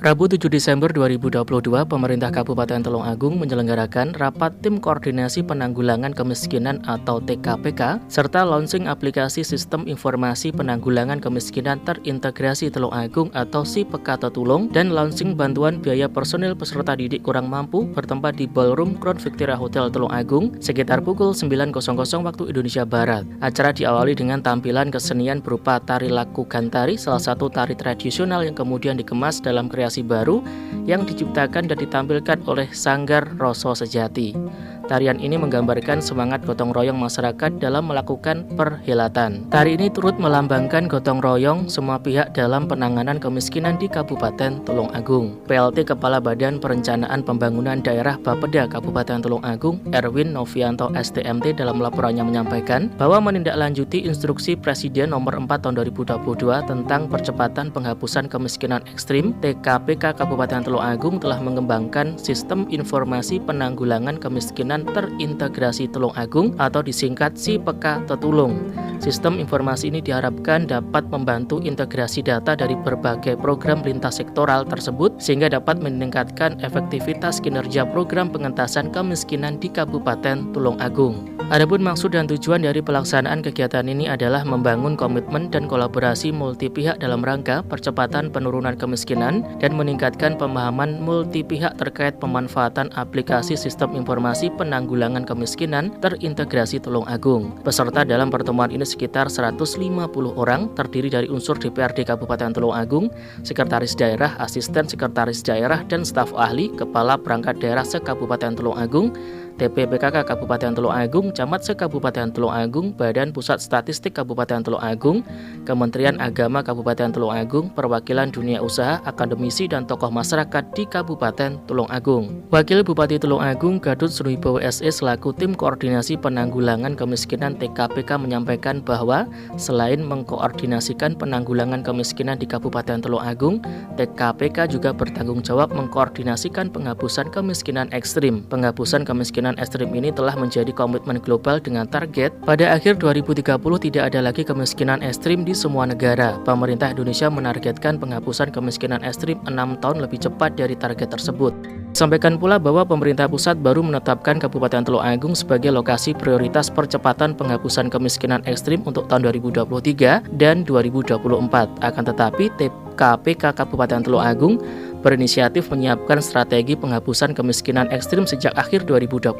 Rabu 7 Desember 2022, pemerintah Kabupaten Tulung Agung menyelenggarakan rapat Tim Koordinasi Penanggulangan Kemiskinan atau TKPK, serta launching aplikasi Sistem Informasi Penanggulangan Kemiskinan Terintegrasi Tulung Agung atau SIPK Tetulung, dan launching bantuan biaya personil peserta didik kurang mampu bertempat di Ballroom Crown Victoria Hotel Tulung Agung sekitar pukul 9.00 waktu Indonesia Barat. Acara diawali dengan tampilan kesenian berupa tari laku gantari, salah satu tari tradisional yang kemudian dikemas dalam kreasi baru yang diciptakan dan ditampilkan oleh Sanggar Rasa Sejati. Tarian ini menggambarkan semangat gotong royong masyarakat dalam melakukan perhelatan. Tari ini turut melambangkan gotong royong semua pihak dalam penanganan kemiskinan di Kabupaten Tulung Agung. PLT Kepala Badan Perencanaan Pembangunan Daerah Bapeda Kabupaten Tulung Agung, Erwin Novianto STMT, dalam laporannya menyampaikan bahwa menindaklanjuti instruksi Presiden nomor 4 tahun 2022 tentang percepatan penghapusan kemiskinan ekstrim, TKPK Kabupaten Tulung Agung telah mengembangkan Sistem Informasi Penanggulangan Kemiskinan Terintegrasi Tulung Agung atau disingkat SIPK Tetulung. Sistem informasi ini diharapkan dapat membantu integrasi data dari berbagai program lintas sektoral tersebut sehingga dapat meningkatkan efektivitas kinerja program pengentasan kemiskinan di Kabupaten Tulung Agung. Adapun maksud dan tujuan dari pelaksanaan kegiatan ini adalah membangun komitmen dan kolaborasi multi pihak dalam rangka percepatan penurunan kemiskinan dan meningkatkan pemahaman multi pihak terkait pemanfaatan aplikasi Sistem Informasi Penanggulangan Kemiskinan Terintegrasi Tulung Agung. Peserta dalam pertemuan ini sekitar 150 orang, terdiri dari unsur DPRD Kabupaten Tulung Agung, sekretaris daerah, asisten sekretaris daerah, dan staf ahli, kepala perangkat daerah se-Kabupaten Tulung Agung, TPPKK Kabupaten Tulung Agung, Camat se-Kabupaten Tulung Agung, Badan Pusat Statistik Kabupaten Tulung Agung, Kementerian Agama Kabupaten Tulung Agung, perwakilan dunia usaha, akademisi, dan tokoh masyarakat di Kabupaten Tulung Agung. Wakil Bupati Tulung Agung Gadut Sumibowo SE selaku Tim Koordinasi Penanggulangan Kemiskinan TKPK menyampaikan bahwa selain mengkoordinasikan penanggulangan kemiskinan di Kabupaten Tulung Agung, TKPK juga bertanggung jawab mengkoordinasikan penghapusan kemiskinan ekstrim. Penghapusan kemiskinan ekstrim ini telah menjadi komitmen global dengan target pada akhir 2030 tidak ada lagi kemiskinan ekstrim di semua negara. Pemerintah Indonesia menargetkan penghapusan kemiskinan ekstrim 6 tahun lebih cepat dari target tersebut. Sampaikan pula bahwa pemerintah pusat baru menetapkan Kabupaten Tulung Agung sebagai lokasi prioritas percepatan penghapusan kemiskinan ekstrim untuk tahun 2023 dan 2024. Akan tetapi TKPK Kabupaten Tulung Agung berinisiatif menyiapkan strategi penghapusan kemiskinan ekstrim sejak akhir 2021.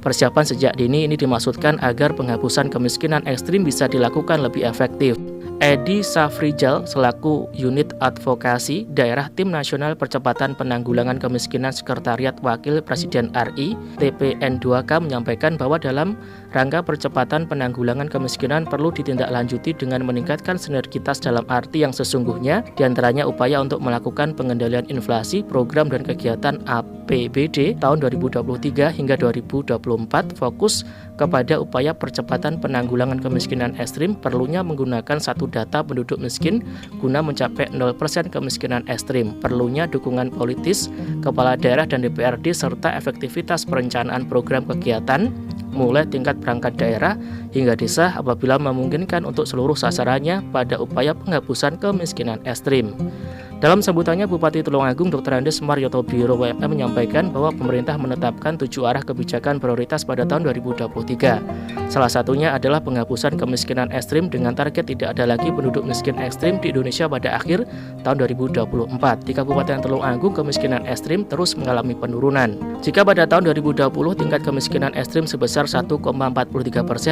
Persiapan sejak dini ini dimaksudkan agar penghapusan kemiskinan ekstrim bisa dilakukan lebih efektif. Edi Safrijal selaku Unit Advokasi Daerah Tim Nasional Percepatan Penanggulangan Kemiskinan Sekretariat Wakil Presiden RI TPN2K menyampaikan bahwa dalam rangka percepatan penanggulangan kemiskinan perlu ditindaklanjuti dengan meningkatkan sinergitas dalam arti yang sesungguhnya, diantaranya upaya untuk melakukan pengendalian inflasi, program dan kegiatan APBD tahun 2023 hingga 2024 fokus kepada upaya percepatan penanggulangan kemiskinan ekstrim, perlunya menggunakan satu data penduduk miskin guna mencapai 0% kemiskinan ekstrim, perlunya dukungan politis, kepala daerah dan DPRD, serta efektivitas perencanaan program kegiatan mulai tingkat perangkat daerah hingga desa apabila memungkinkan untuk seluruh sasarannya pada upaya penghapusan kemiskinan ekstrim. Dalam sambutannya, Bupati Tulung Agung Dr. Andes Marioto Biro WM menyampaikan bahwa pemerintah menetapkan 7 arah kebijakan prioritas pada tahun 2023. Salah satunya adalah penghapusan kemiskinan ekstrim dengan target tidak ada lagi penduduk miskin ekstrim di Indonesia pada akhir tahun 2024. Di Kabupaten Tulung Agung, kemiskinan ekstrim terus mengalami penurunan. Jika pada tahun 2020 tingkat kemiskinan ekstrim sebesar 1,43%,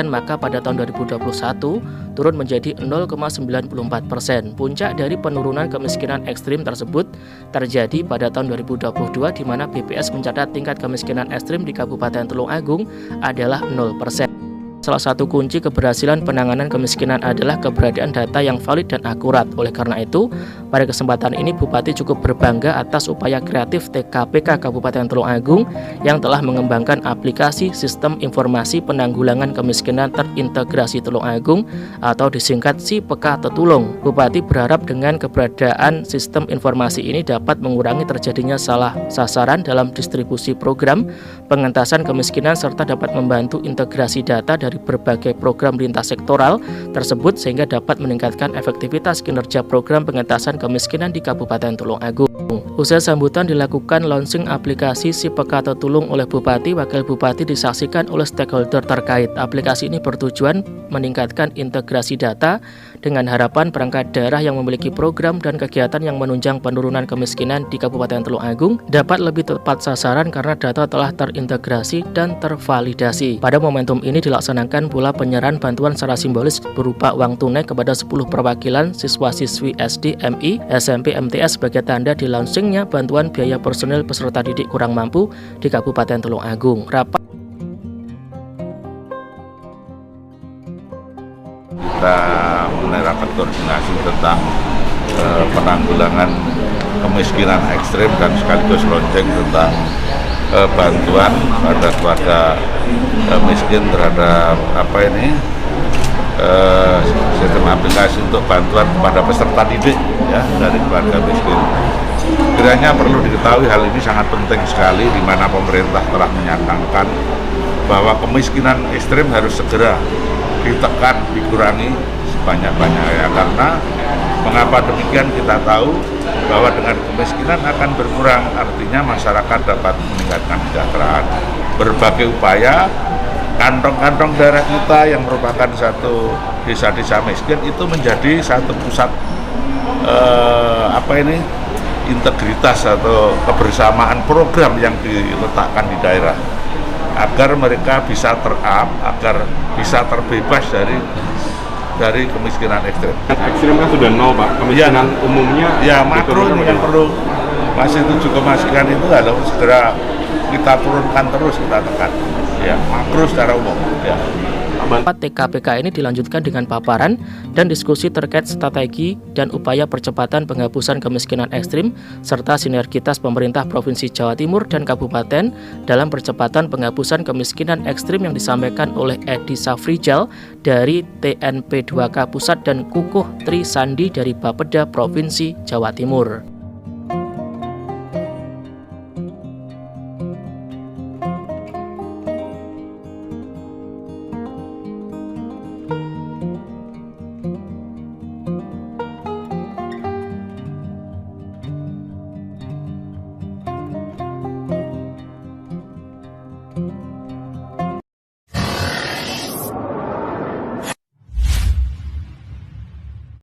maka pada tahun 2021 turun menjadi 0,94%. Puncak dari penurunan kemiskinan ekstrim tersebut terjadi pada tahun 2022 di mana BPS mencatat tingkat kemiskinan ekstrim di Kabupaten Tulung Agung adalah 0%. Salah satu kunci keberhasilan penanganan kemiskinan adalah keberadaan data yang valid dan akurat. Oleh karena itu, pada kesempatan ini Bupati cukup berbangga atas upaya kreatif TKPK Kabupaten Tulung Agung yang telah mengembangkan aplikasi Sistem Informasi Penanggulangan Kemiskinan Terintegrasi Tulung Agung atau disingkat SIPK Tetulung. Bupati berharap dengan keberadaan sistem informasi ini dapat mengurangi terjadinya salah sasaran dalam distribusi program pengentasan kemiskinan serta dapat membantu integrasi data dari berbagai program lintas sektoral tersebut sehingga dapat meningkatkan efektivitas kinerja program pengentasan kemiskinan di Kabupaten Tulungagung. Usai sambutan dilakukan launching aplikasi Si Peka Tetulung oleh Bupati, Wakil Bupati disaksikan oleh stakeholder terkait. Aplikasi ini bertujuan meningkatkan integrasi data dengan harapan perangkat daerah yang memiliki program dan kegiatan yang menunjang penurunan kemiskinan di Kabupaten Tulungagung dapat lebih tepat sasaran karena data telah terintegrasi dan tervalidasi. Pada momentum ini dilaksanakan pula penyerahan bantuan secara simbolis berupa uang tunai kepada 10 perwakilan siswa-siswi SD, MI, SMP, MTS sebagai tanda di launchingnya bantuan biaya personil peserta didik kurang mampu di Kabupaten Tulungagung. Kita mulai rapat koordinasi tentang penanggulangan kemiskinan ekstrim dan sekaligus launching tentang bantuan pada keluarga miskin terhadap sistem aplikasi untuk bantuan kepada peserta didik ya dari keluarga miskin. Kiranya perlu diketahui hal ini sangat penting sekali, di mana pemerintah telah menyatakan bahwa kemiskinan ekstrim harus segera ditekan, dikurangi sebanyak-banyaknya. Karena mengapa demikian, kita tahu bahwa dengan kemiskinan akan berkurang, artinya masyarakat dapat meningkatkan kesejahteraan. Berbagai upaya, kantong-kantong daerah kita yang merupakan satu desa-desa miskin itu menjadi satu pusat integritas atau kebersamaan program yang diletakkan di daerah agar mereka bisa agar bisa terbebas dari kemiskinan ekstrim. Ekstrim kan sudah nol, Pak. Kemiskinan ya, umumnya ya makro ini yang perlu masih 7,9 itu harus segera kita turunkan terus, kita tekan ya makro secara umum ya. TKPK ini dilanjutkan dengan paparan dan diskusi terkait strategi dan upaya percepatan penghapusan kemiskinan ekstrim serta sinergitas pemerintah Provinsi Jawa Timur dan Kabupaten dalam percepatan penghapusan kemiskinan ekstrim yang disampaikan oleh Edi Safrijal dari TNP 2K Pusat dan Kukuh Tri Sandi dari Bapeda Provinsi Jawa Timur.